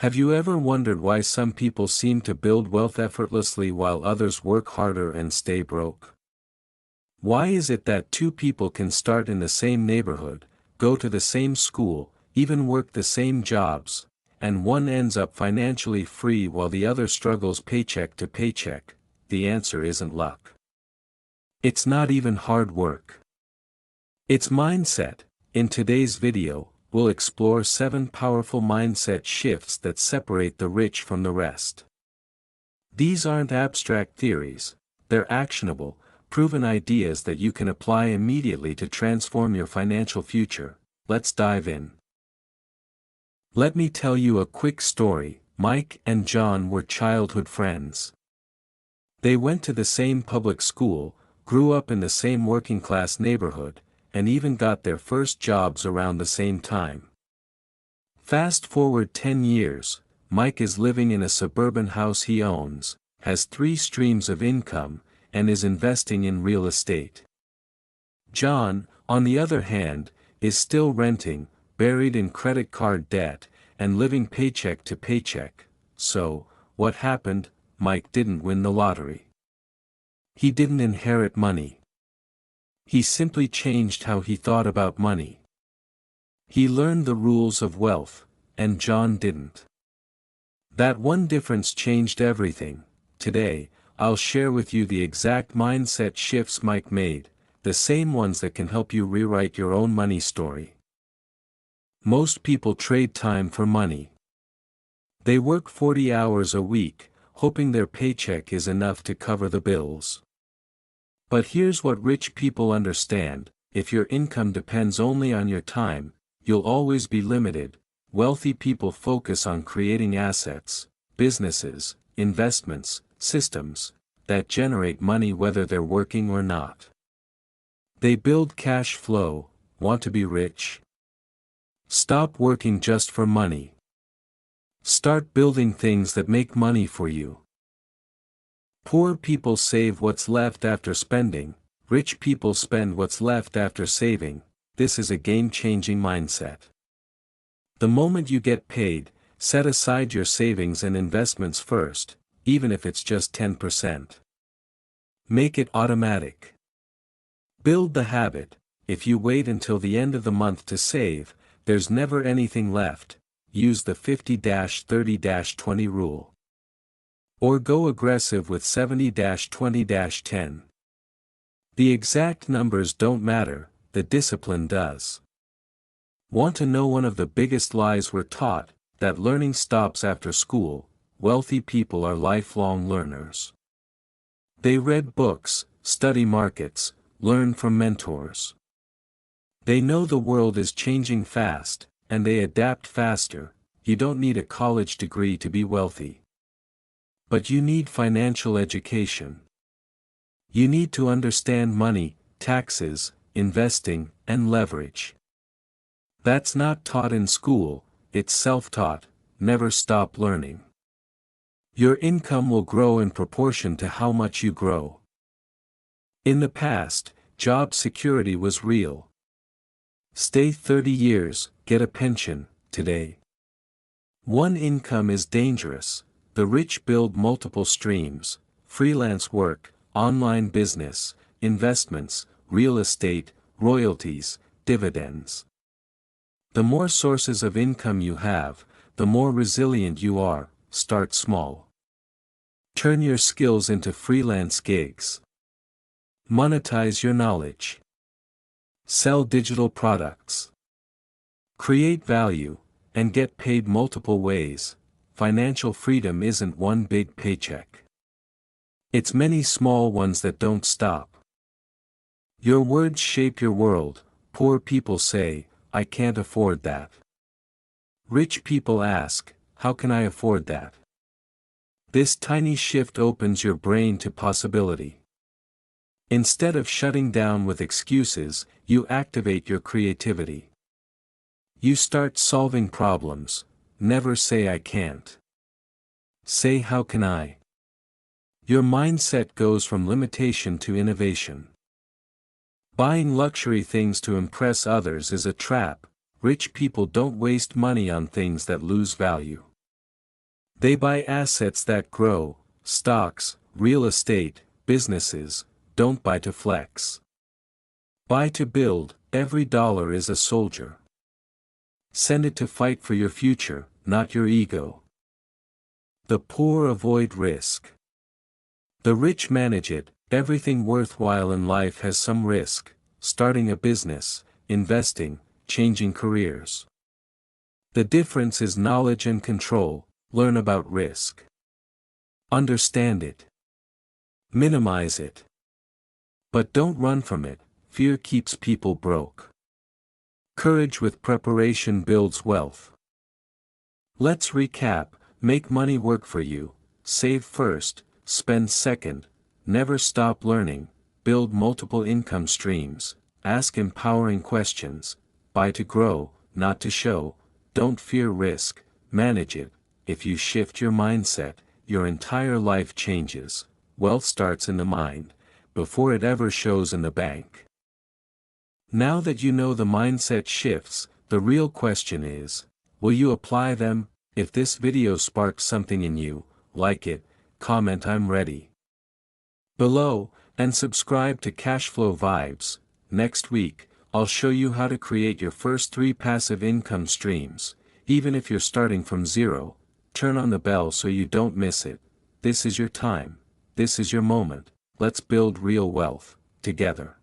Have you ever wondered why some people seem to build wealth effortlessly while others work harder and stay broke? Why is it that two people can start in the same neighborhood, go to the same school, even work the same jobs, and one ends up financially free while the other struggles paycheck to paycheck? The answer isn't luck. It's not even hard work. It's mindset. In today's video, we'll explore 7 powerful mindset shifts that separate the rich from the rest. These aren't abstract theories, they're actionable, proven ideas that you can apply immediately to transform your financial future. Let's dive in. Let me tell you a quick story. Mike and John were childhood friends. They went to the same public school, grew up in the same working-class neighborhood, and even got their first jobs around the same time. Fast forward 10 years, Mike is living in a suburban house he owns, has 3 streams of income, and is investing in real estate. John, on the other hand, is still renting, buried in credit card debt, and living paycheck to paycheck. So, what happened? Mike didn't win the lottery. He didn't inherit money. He simply changed how he thought about money. He learned the rules of wealth, and John didn't. That one difference changed everything. Today, I'll share with you the exact mindset shifts Mike made, the same ones that can help you rewrite your own money story. Most people trade time for money. They work 40 hours a week, hoping their paycheck is enough to cover the bills. But here's what rich people understand: if your income depends only on your time, you'll always be limited. Wealthy people focus on creating assets, businesses, investments, systems, that generate money whether they're working or not. They build cash flow. Want to be rich? Stop working just for money. Start building things that make money for you. Poor people save what's left after spending, rich people spend what's left after saving. This is a game-changing mindset. The moment you get paid, set aside your savings and investments first, even if it's just 10%. Make it automatic. Build the habit. If you wait until the end of the month to save, there's never anything left. Use the 50-30-20 rule. Or go aggressive with 70-20-10. The exact numbers don't matter, the discipline does. Want to know one of the biggest lies we're taught? That learning stops after school. Wealthy people are lifelong learners. They read books, study markets, learn from mentors. They know the world is changing fast, and they adapt faster. You don't need a college degree to be wealthy. But you need financial education. You need to understand money, taxes, investing, and leverage. That's not taught in school, it's self-taught. Never stop learning. Your income will grow in proportion to how much you grow. In the past, job security was real. Stay 30 years, get a pension. Today, one income is dangerous. The rich build multiple streams: freelance work, online business, investments, real estate, royalties, dividends. The more sources of income you have, the more resilient you are. Start small. Turn your skills into freelance gigs. Monetize your knowledge. Sell digital products. Create value, and get paid multiple ways. Financial freedom isn't one big paycheck. It's many small ones that don't stop. Your words shape your world. Poor people say, "I can't afford that." Rich people ask, "How can I afford that?" This tiny shift opens your brain to possibility. Instead of shutting down with excuses, you activate your creativity. You start solving problems. Never say "I can't." Say "How can I?" Your mindset goes from limitation to innovation. Buying luxury things to impress others is a trap. Rich people don't waste money on things that lose value. They buy assets that grow, stocks, real estate, businesses. Don't buy to flex. Buy to build. Every dollar is a soldier. Send it to fight for your future, not your ego. The poor avoid risk. The rich manage it. Everything worthwhile in life has some risk: starting a business, investing, changing careers. The difference is knowledge and control. Learn about risk. Understand it. Minimize it. But don't run from it. Fear keeps people broke. Courage with preparation builds wealth. Let's recap. Make money work for you. Save first, spend second. Never stop learning. Build multiple income streams. Ask empowering questions. Buy to grow, not to show. Don't fear risk, manage it. If you shift your mindset, your entire life changes. Wealth starts in the mind, before it ever shows in the bank. Now that you know the mindset shifts, the real question is, will you apply them? If this video sparks something in you, like it, comment "I'm ready" below, and subscribe to CashFlow Vibes. Next week, I'll show you how to create your first 3 passive income streams. Even if you're starting from zero, turn on the bell so you don't miss it. This is your time. This is your moment. Let's build real wealth, together.